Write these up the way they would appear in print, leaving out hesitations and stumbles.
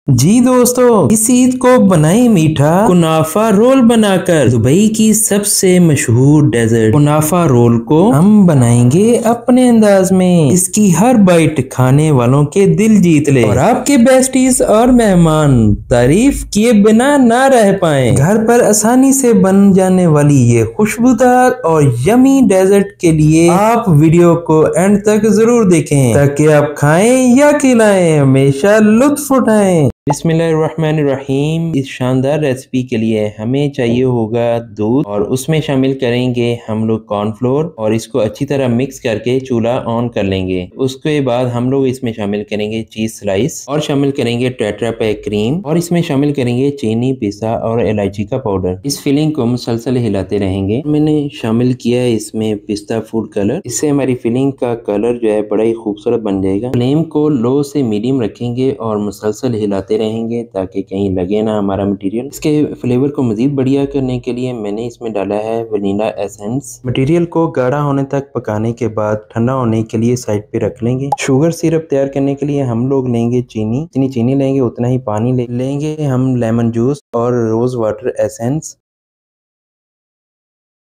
जी दोस्तों, इस ईद को बनाई मीठा कुनाफा रोल बनाकर। दुबई की सबसे मशहूर डेजर्ट कुनाफा रोल को हम बनाएंगे अपने अंदाज में। इसकी हर बाइट खाने वालों के दिल जीत ले और आपके बेस्टीज और मेहमान तारीफ किए बिना ना रह पाए। घर पर आसानी से बन जाने वाली ये खुशबूदार और यमी डेजर्ट के लिए आप वीडियो को एंड तक जरूर देखें ताकि आप खाएं या खिलाएं हमेशा लुत्फ उठाएं। बिस्मिल्लाहिर्रहमानिर्रहीम। इस शानदार रेसिपी के लिए हमें चाहिए होगा दूध और उसमें शामिल करेंगे हम लोग कॉर्नफ्लोर और इसको अच्छी तरह मिक्स करके चूल्हा ऑन कर लेंगे। उसके बाद हम लोग इसमें शामिल करेंगे चीज स्लाइस और शामिल करेंगे टेट्रा पैक क्रीम और इसमें शामिल करेंगे चीनी पिसा और इलायची का पाउडर। इस फिलिंग को मुसलसल हिलाते रहेंगे। मैंने शामिल किया है इसमें पिस्ता फूड कलर। इससे हमारी फिलिंग का कलर जो है बड़ा ही खूबसूरत बन जाएगा। फ्लेम को लो से मीडियम रखेंगे और मुसलसल हिलाते रहेंगे ताकि कहीं लगे ना हमारा मटेरियल। इसके फ्लेवर को मजीद बढ़िया करने के लिए मैंने इसमें डाला है वनीला एसेंस। मटेरियल को गाढ़ा होने तक पकाने के बाद ठंडा होने के लिए साइड पे रख लेंगे। शुगर सिरप तैयार करने के लिए हम लोग लेंगे चीनी। जितनी चीनी लेंगे उतना ही पानी लेंगे हम लेमन जूस और रोज वाटर एसेंस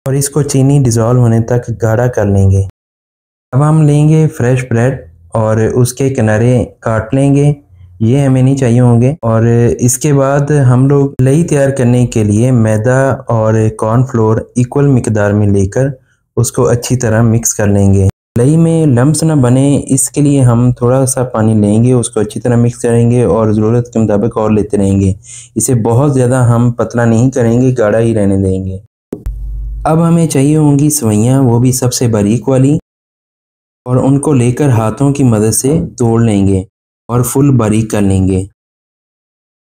और इसको चीनी डिजोल्व होने तक गाढ़ा कर लेंगे। अब हम लेंगे फ्रेश ब्रेड और उसके किनारे काट लेंगे। ये हमें नहीं चाहिए होंगे। और इसके बाद हम लोग लई तैयार करने के लिए मैदा और कॉर्नफ्लोर इक्वल मिकदार में लेकर उसको अच्छी तरह मिक्स कर लेंगे। लई में लम्स ना बने इसके लिए हम थोड़ा सा पानी लेंगे, उसको अच्छी तरह मिक्स करेंगे और ज़रूरत के मुताबिक और लेते रहेंगे। इसे बहुत ज़्यादा हम पतला नहीं करेंगे, गाढ़ा ही रहने देंगे। अब हमें चाहिए होंगी सवैयाँ, वो भी सबसे बारीक वाली, और उनको लेकर हाथों की मदद से तोड़ लेंगे और फुल बारीक कर लेंगे।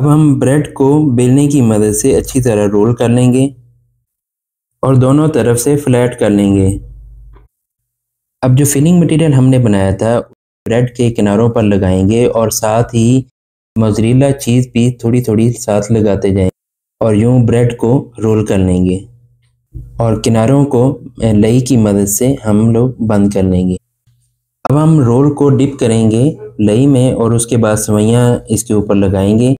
अब हम ब्रेड को बेलने की मदद से अच्छी तरह रोल कर लेंगे और दोनों तरफ से फ्लैट कर लेंगे। अब जो फिलिंग मटेरियल हमने बनाया था ब्रेड के किनारों पर लगाएंगे और साथ ही मोज़रेला चीज़ भी थोड़ी थोड़ी साथ लगाते जाएं और यूं ब्रेड को रोल कर लेंगे और किनारों को लई की मदद से हम लोग बंद कर लेंगे। अब हम रोल को डिप करेंगे लई में और उसके बाद सवैयाँ इसके ऊपर लगाएंगे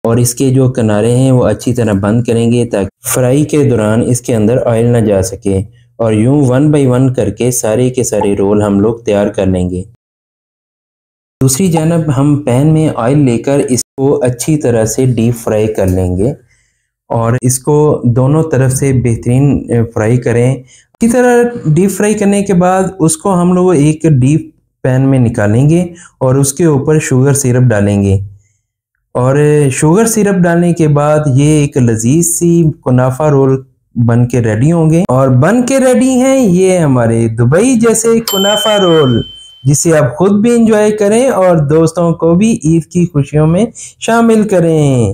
और इसके जो किनारे हैं वो अच्छी तरह बंद करेंगे ताकि फ्राई के दौरान इसके अंदर ऑयल ना जा सके। और यूं 1 बाय 1 करके सारे के सारे रोल हम लोग तैयार कर लेंगे। दूसरी जानब हम पैन में ऑयल लेकर इसको अच्छी तरह से डीप फ्राई कर लेंगे और इसको दोनों तरफ से बेहतरीन फ्राई करें। इसी तरह डीप फ्राई करने के बाद उसको हम लोग एक डीप पैन में निकालेंगे और उसके ऊपर शुगर सिरप डालेंगे और शुगर सिरप डालने के बाद ये एक लजीज सी कुनाफा रोल बन के रेडी होंगे। और बन के रेडी हैं ये हमारे दुबई जैसे कुनाफा रोल, जिसे आप खुद भी इंजॉय करें और दोस्तों को भी ईद की खुशियों में शामिल करें।